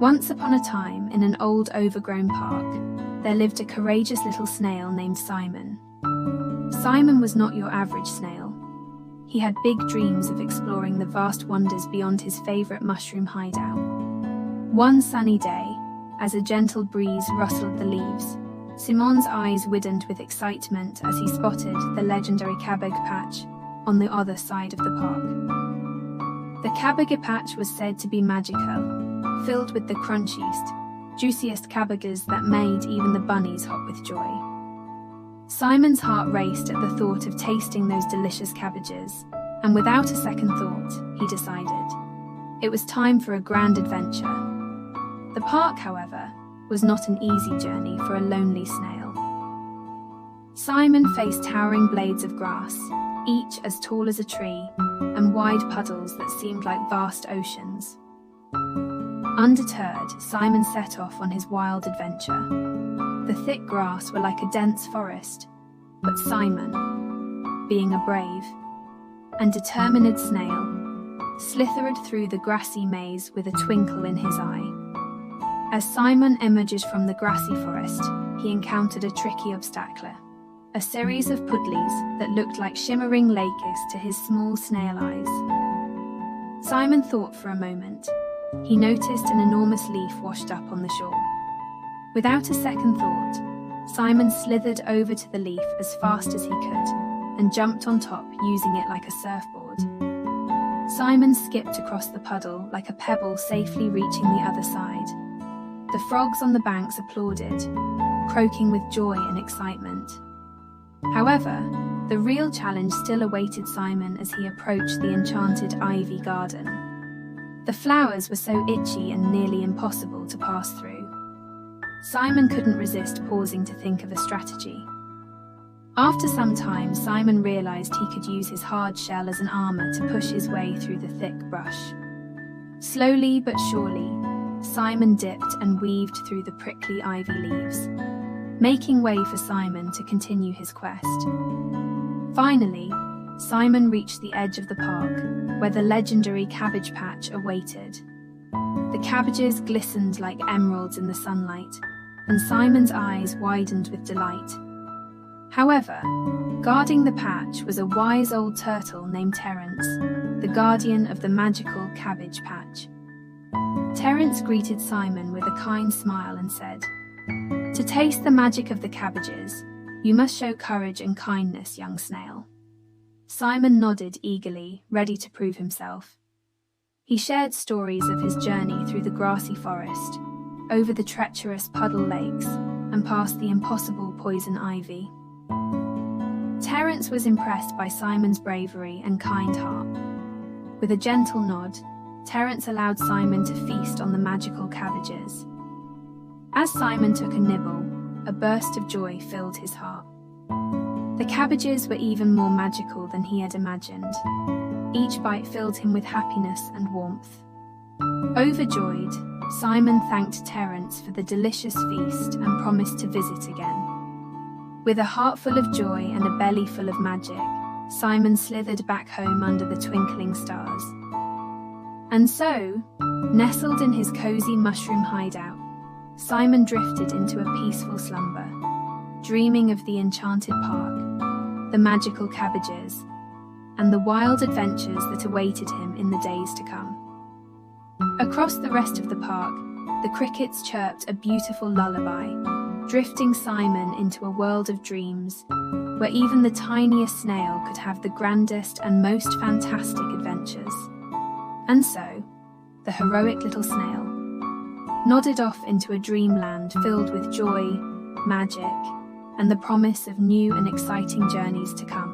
Once upon a time, in an old overgrown park, there lived a courageous little snail named Simon. Simon was not your average snail. He had big dreams of exploring the vast wonders beyond his favorite mushroom hideout. One sunny day, as a gentle breeze rustled the leaves, Simon's eyes widened with excitement as he spotted the legendary Cabbage patch on the other side of the park. The Cabbage patch was said to be magical, filled with the crunchiest, juiciest cabbages that made even the bunnies hop with joy. Simon's heart raced at the thought of tasting those delicious cabbages, and without a second thought, he decided it was time for a grand adventure. The park, however, was not an easy journey for a lonely snail. Simon faced towering blades of grass, each as tall as a tree, and wide puddles that seemed like vast oceans. Undeterred, Simon set off on his wild adventure. The thick grass were like a dense forest, but Simon, being a brave and determined snail, slithered through the grassy maze with a twinkle in his eye. As Simon emerged from the grassy forest, he encountered a tricky obstacle, a series of puddlies that looked like shimmering lakes to his small snail eyes. Simon thought for a moment. He noticed an enormous leaf washed up on the shore. Without a second thought, Simon slithered over to the leaf as fast as he could and jumped on top, using it like a surfboard. Simon skipped across the puddle like a pebble, safely reaching the other side. The frogs on the banks applauded, croaking with joy and excitement. However, the real challenge still awaited Simon as he approached the enchanted ivy garden. The flowers were so itchy and nearly impossible to pass through. Simon couldn't resist pausing to think of a strategy. After some time, Simon realized he could use his hard shell as an armor to push his way through the thick brush. Slowly but surely, Simon dipped and weaved through the prickly ivy leaves, making way for Simon to continue his quest. Finally, Simon reached the edge of the park, where the legendary Cabbage patch awaited. The cabbages glistened like emeralds in the sunlight, and Simon's eyes widened with delight. However, guarding the patch was a wise old turtle named Terence, the guardian of the magical Cabbage patch. Terence greeted Simon with a kind smile and said, "To taste the magic of the cabbages, you must show courage and kindness, young snail." Simon nodded eagerly, ready to prove himself. He shared stories of his journey through the grassy forest, over the treacherous puddle lakes, and past the impossible poison ivy. Terence was impressed by Simon's bravery and kind heart. With a gentle nod, Terence allowed Simon to feast on the magical cabbages. As Simon took a nibble, a burst of joy filled his heart. The cabbages were even more magical than he had imagined. Each bite filled him with happiness and warmth. Overjoyed, Simon thanked Terence for the delicious feast and promised to visit again. With a heart full of joy and a belly full of magic, Simon slithered back home under the twinkling stars. And so, nestled in his cozy mushroom hideout, Simon drifted into a peaceful slumber, dreaming of the enchanted park, the magical cabbages, and the wild adventures that awaited him in the days to come. Across the rest of the park, the crickets chirped a beautiful lullaby, drifting Simon into a world of dreams, where even the tiniest snail could have the grandest and most fantastic adventures. And so, the heroic little snail nodded off into a dreamland filled with joy, magic, and the promise of new and exciting journeys to come.